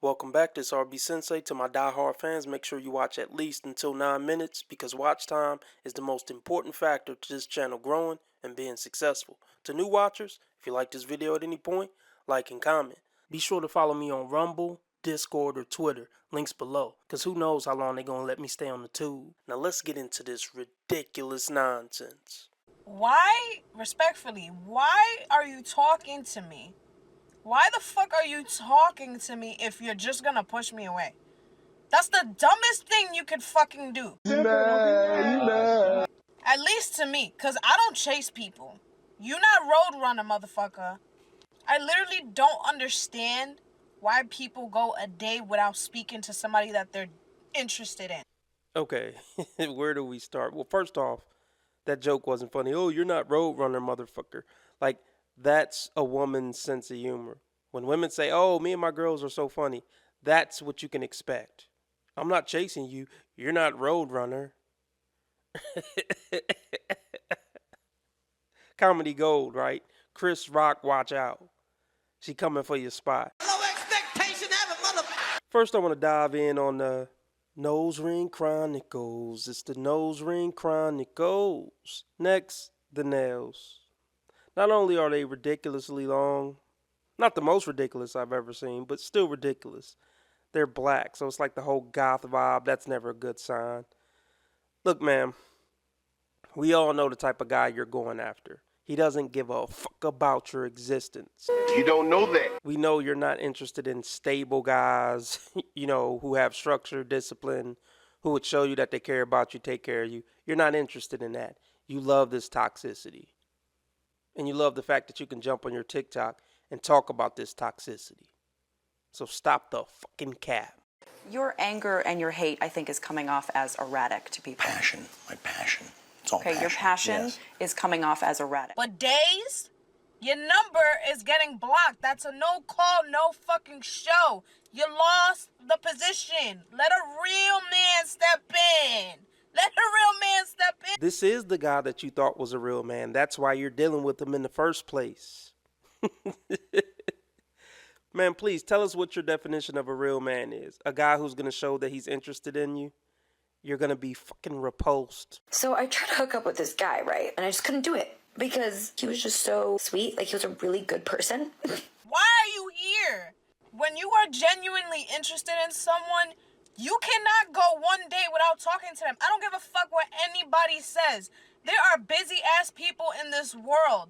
Welcome back, this RB Sensei. To my die-hard fans, make sure you watch at least until 9 minutes because watch time is the most important factor to this channel growing and being successful. To new watchers, if you like this video at any point, like and comment. Be sure to follow me on Rumble, Discord, or Twitter, links below, because who knows how long they're going to let me stay on the tube. Now let's get into this ridiculous nonsense. Respectfully, why are you talking to me? Why the fuck are you talking to me if you're just gonna push me away? That's the dumbest thing you could fucking do. At least to me, because I don't chase people. You not Roadrunner, motherfucker. I literally don't understand why people go a day without speaking to somebody that they're interested in. Okay, where do we start? Well, first off, that joke wasn't funny. Oh, you're not Roadrunner, motherfucker. Like, that's a woman's sense of humor. When women say, oh, me and my girls are so funny, that's what you can expect. I'm not chasing you. You're not Roadrunner. Comedy gold, right? Chris Rock, watch out. She coming for your spot. No expectation ever, motherfucker. First, I want to dive in on the Nose Ring Chronicles. It's the Nose Ring Chronicles. Next, the nails. Not only are they ridiculously long, not the most ridiculous I've ever seen, but still ridiculous. They're black, so it's like the whole goth vibe. That's never a good sign. Look, ma'am, we all know the type of guy you're going after. He doesn't give a fuck about your existence. You don't know that. We know you're not interested in stable guys, who have structure, discipline, who would show you that they care about you, take care of you. You're not interested in that. You love this toxicity. And you love the fact that you can jump on your TikTok and talk about this toxicity. So stop the fucking cap. Your anger and your hate, I think, is coming off as erratic to people. Passion, my passion. It's all Okay, your passion yes. is coming off as erratic. But days, your number is getting blocked. That's a no call, no fucking show. You lost the position. Let a real man step in. Let a real man step in. This is the guy that you thought was a real man. That's why you're dealing with him in the first place. Man, please tell us what your definition of a real man is. A guy who's going to show that he's interested in you. You're going to be fucking repulsed. So I tried to hook up with this guy, right? And I just couldn't do it because he was just so sweet. Like, he was a really good person. Why are you here? When you are genuinely interested in someone, you cannot go one day without talking to them. I don't give a fuck what anybody says. There are busy-ass people in this world.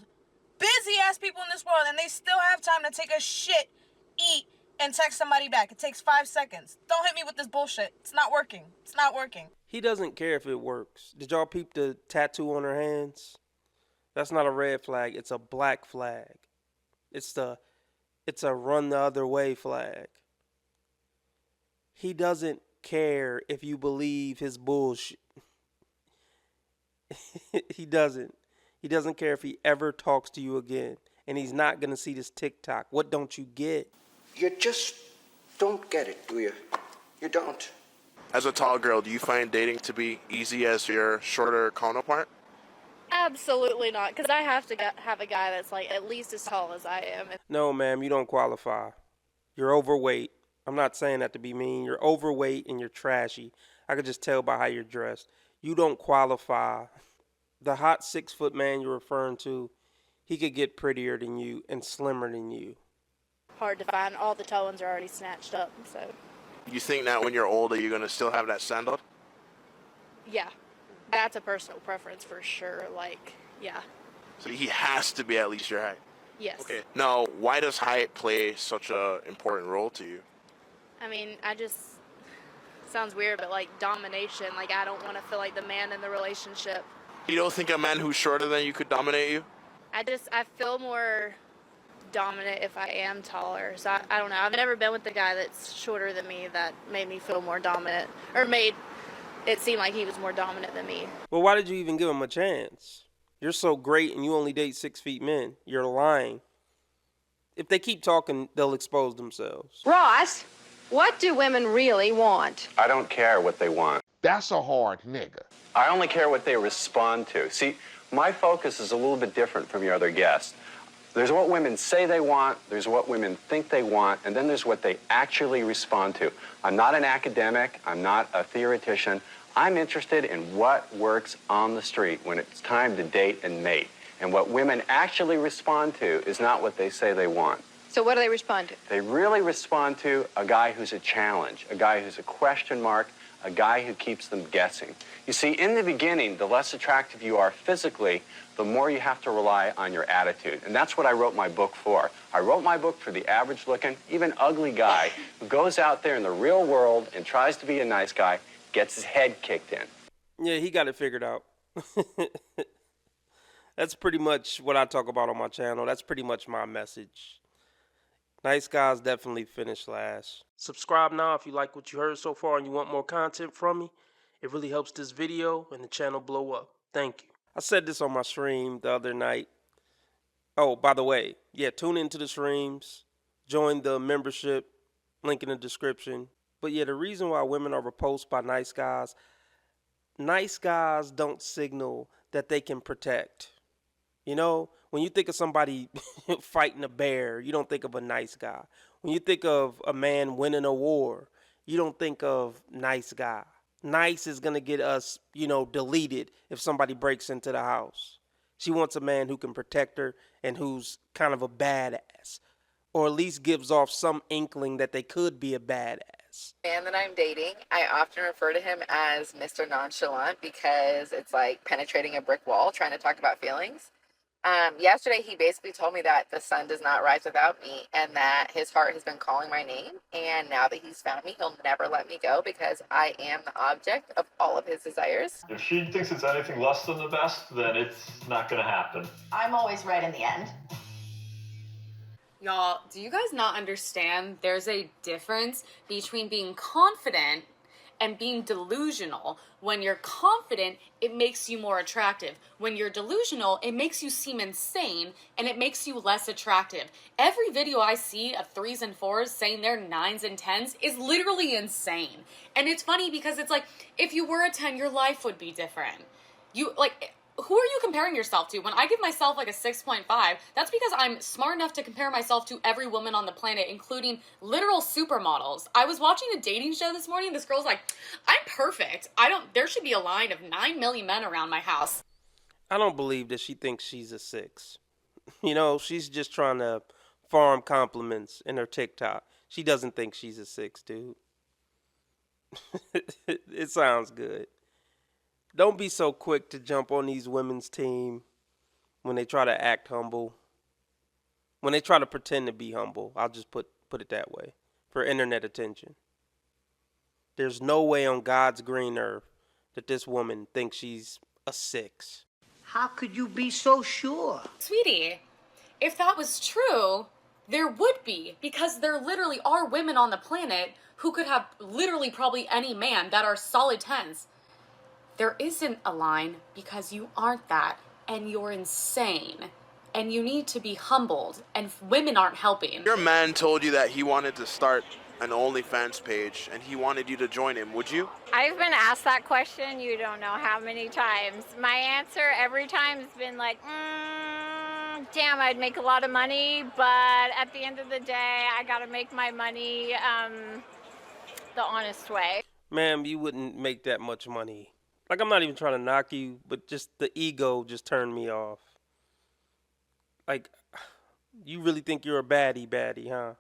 Busy-ass people in this world, and they still have time to take a shit, eat, and text somebody back. It takes 5 seconds. Don't hit me with this bullshit. It's not working. It's not working. He doesn't care if it works. Did y'all peep the tattoo on her hands? That's not a red flag. It's a black flag. It's a run the other way flag. He doesn't care if you believe his bullshit. He doesn't. He doesn't care if he ever talks to you again. And he's not going to see this TikTok. What don't you get? You just don't get it, do you? You don't. As a tall girl, do you find dating to be easy as your shorter counterpart? Absolutely not, because I have to have a guy that's like at least as tall as I am. No, ma'am, you don't qualify. You're overweight. I'm not saying that to be mean. You're overweight and you're trashy. I could just tell by how you're dressed. You don't qualify. The hot 6-foot man you're referring to, he could get prettier than you and slimmer than you. Hard to find. All the tall ones are already snatched up, so. You think that when you're older, you're going to still have that standard? Yeah, that's a personal preference for sure, yeah. So he has to be at least your height? Yes. Okay. Now, why does height play such an important role to you? I mean, sounds weird, but domination, I don't want to feel like the man in the relationship. You don't think a man who's shorter than you could dominate you? I feel more dominant if I am taller. So I don't know. I've never been with a guy that's shorter than me that made me feel more dominant or made it seem like he was more dominant than me. Well, why did you even give him a chance? You're so great and you only date 6 feet men. You're lying. If they keep talking, they'll expose themselves. Ross, what do women really want? I don't care what they want. That's a hard nigga. I only care what they respond to. See, my focus is a little bit different from your other guests. There's what women say they want, there's what women think they want, and then there's what they actually respond to. I'm not an academic, I'm not a theoretician. I'm interested in what works on the street when it's time to date and mate. And what women actually respond to is not what they say they want. So what do they respond to? They really respond to a guy who's a challenge, a guy who's a question mark, a guy who keeps them guessing. You see, in the beginning, the less attractive you are physically, the more you have to rely on your attitude. And that's what I wrote my book for. I wrote my book for the average-looking, even ugly guy who goes out there in the real world and tries to be a nice guy, gets his head kicked in. Yeah, he got it figured out. That's pretty much what I talk about on my channel. That's pretty much my message. Nice guys definitely finish last. Subscribe now if you like what you heard so far and you want more content from me. It really helps this video and the channel blow up. Thank you. I said this on my stream the other night. Oh, by the way, yeah, tune into the streams. Join the membership. Link in the description. But yeah, the reason why women are repulsed by nice guys don't signal that they can protect. You know, when you think of somebody fighting a bear, you don't think of a nice guy. When you think of a man winning a war, you don't think of nice guy. Nice is going to get us, deleted if somebody breaks into the house. She wants a man who can protect her and who's kind of a badass, or at least gives off some inkling that they could be a badass. The man that I'm dating, I often refer to him as Mr. Nonchalant because it's like penetrating a brick wall, trying to talk about feelings. Yesterday, he basically told me that the sun does not rise without me and that his heart has been calling my name. And now that he's found me, he'll never let me go because I am the object of all of his desires. If she thinks it's anything less than the best, then it's not going to happen. I'm always right in the end. Y'all, do you guys not understand there's a difference between being confident and being delusional? When you're confident, it makes you more attractive. When you're delusional, it makes you seem insane and it makes you less attractive. Every video I see of 3s and 4s saying they're 9s and 10s is literally insane. And it's funny because it's like, if you were a 10, your life would be different. Who are you comparing yourself to? When I give myself like a 6.5, that's because I'm smart enough to compare myself to every woman on the planet, including literal supermodels. I was watching a dating show this morning. This girl's like, I'm perfect. There should be a line of 9 million men around my house. I don't believe that she thinks she's a 6. She's just trying to farm compliments in her TikTok. She doesn't think she's a 6, dude. It sounds good. Don't be so quick to jump on these women's team when they try to act humble. When they try to pretend to be humble. I'll just put it that way. For internet attention. There's no way on God's green earth that this woman thinks she's a 6. How could you be so sure? Sweetie, if that was true, there would be. Because there literally are women on the planet who could have literally probably any man that are solid 10s. There isn't a line because you aren't that, and you're insane, and you need to be humbled, and women aren't helping. Your man told you that he wanted to start an OnlyFans page, and he wanted you to join him. Would you? I've been asked that question, you don't know how many times. My answer every time has been like, damn, I'd make a lot of money, but at the end of the day, I gotta make my money the honest way. Ma'am, you wouldn't make that much money. Like, I'm not even trying to knock you, but just the ego just turned me off. Like, you really think you're a baddie, huh?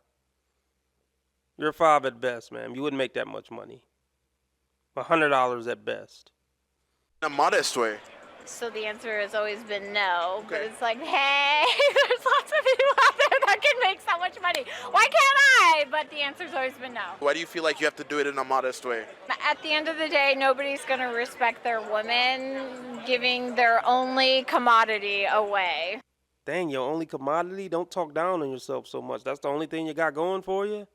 You're a 5 at best, ma'am. You wouldn't make that much money. $100 at best. In a modest way. So the answer has always been no, but it's like, hey, there's lots of people out there that can make so much money. Why can't I? But the answer's always been no. Why do you feel like you have to do it in a modest way? At the end of the day, nobody's going to respect their woman giving their only commodity away. Dang, your only commodity? Don't talk down on yourself so much. That's the only thing you got going for you?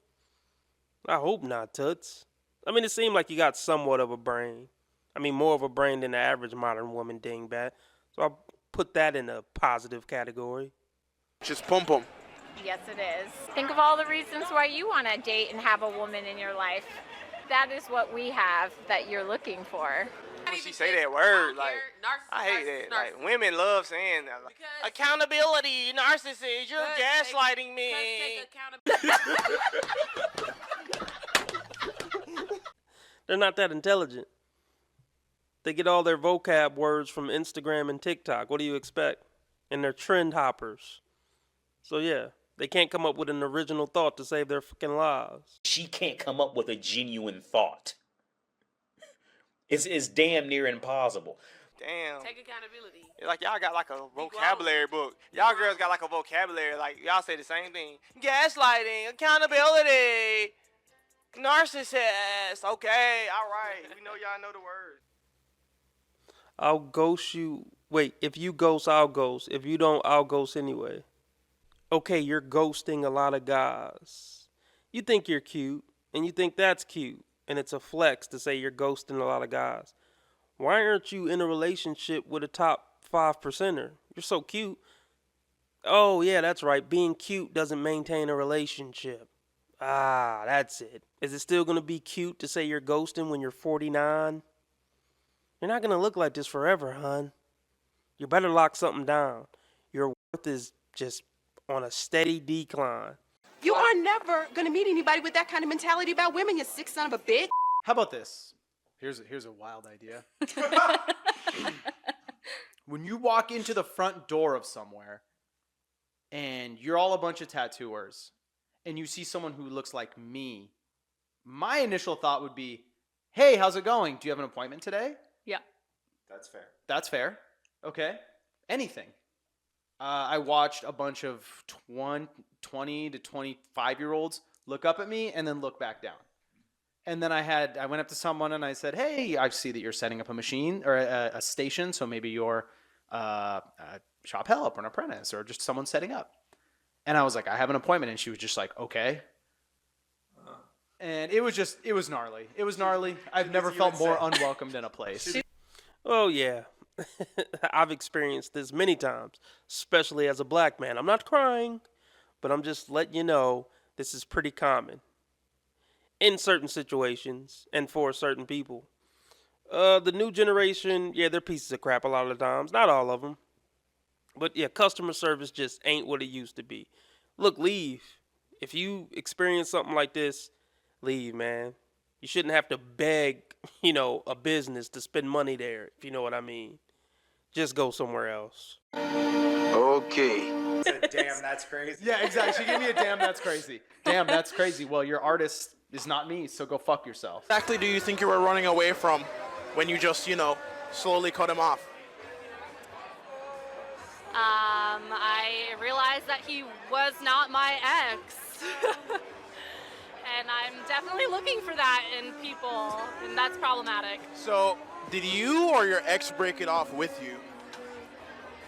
I hope not, Toots. I mean, it seemed like you got somewhat of a brain. I mean, more of a brain than the average modern woman, dingbat. So I'll put that in a positive category. Just pum-pum. Yes, it is. Think of all the reasons why you want to date and have a woman in your life. That is what we have that you're looking for. when she say that word. Like, I hate that. Like, women love saying that. Like, accountability, narcissist, you're gaslighting me. They're not that intelligent. They get all their vocab words from Instagram and TikTok. What do you expect? And they're trend hoppers. So yeah, they can't come up with an original thought to save their fucking lives. She can't come up with a genuine thought. It's damn near impossible. Damn. Take accountability. Like, y'all got like a vocabulary book. Y'all girls got like a vocabulary. Like, y'all say the same thing. Gaslighting, accountability, narcissist. Okay, all right. We know y'all know the words. I'll ghost you. Wait, if you ghost, I'll ghost. If you don't, I'll ghost anyway. Okay, you're ghosting a lot of guys. You think you're cute, and you think that's cute, and it's a flex to say you're ghosting a lot of guys. Why aren't you in a relationship with a top 5%er? You're so cute. Oh, yeah, that's right. Being cute doesn't maintain a relationship. Ah, that's it. Is it still going to be cute to say you're ghosting when you're 49? You're not going to look like this forever, hon. You better lock something down. Your worth is just on a steady decline. You are never going to meet anybody with that kind of mentality about women, you sick son of a bitch. How about this? Here's a wild idea. When you walk into the front door of somewhere and you're all a bunch of tattooers and you see someone who looks like me, my initial thought would be, hey, how's it going? Do you have an appointment today? Yeah. That's fair. That's fair. Okay. Anything. I watched a bunch of 20 to 25-year-olds look up at me and then look back down. And then I went up to someone and I said, hey, I see that you're setting up a machine or a station. So maybe you're shop help or an apprentice or just someone setting up. And I was like, I have an appointment. And she was just like, okay. And it was gnarly. It was gnarly. I've never felt more unwelcomed in a place. Oh, yeah. I've experienced this many times, especially as a black man. I'm not crying, but I'm just letting you know this is pretty common in certain situations and for certain people. The new generation, yeah, they're pieces of crap a lot of the times. Not all of them. But yeah, customer service just ain't what it used to be. Look, leave. If you experience something like this, leave, man. You shouldn't have to beg, a business to spend money there, if you know what I mean. Just go somewhere else. Okay. Damn, that's crazy. Yeah, exactly. She gave me a damn, that's crazy. Damn, that's crazy. Well, your artist is not me, so go fuck yourself. Exactly do you think you were running away from when you just, slowly cut him off? I realized that he was not my ex. And I'm definitely looking for that in people, and that's problematic. So, did you or your ex break it off with you?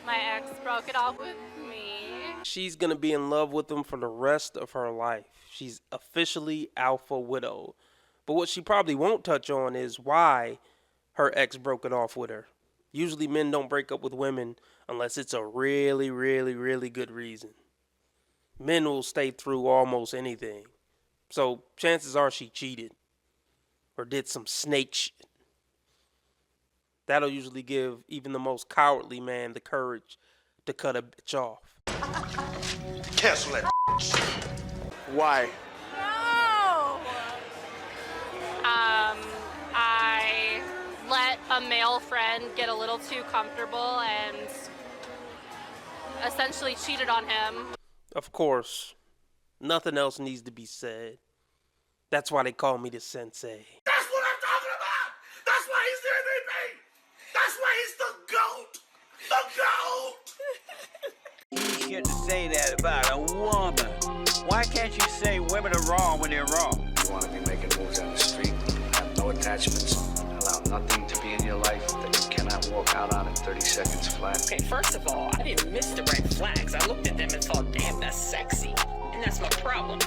My ex broke it off with me. She's going to be in love with him for the rest of her life. She's officially alpha widow. But what she probably won't touch on is why her ex broke it off with her. Usually men don't break up with women unless it's a really, really, really good reason. Men will stay through almost anything. So chances are she cheated or did some snake shit. That'll usually give even the most cowardly man the courage to cut a bitch off. Cancel that. Why? No! I let a male friend get a little too comfortable and essentially cheated on him. Of course. Nothing else needs to be said. That's why they call me the sensei. That's what I'm talking about! That's why he's the MVP! That's why he's the GOAT! The GOAT! You shouldn't say that about a woman. Why can't you say women are wrong when they're wrong? You want to be making moves on the street, have no attachments, allow nothing to be in your life that you cannot walk out on in 30 seconds flat. Okay, first of all, I didn't miss the red flags. I looked at them and thought, damn, that's sexy. And that's my problem.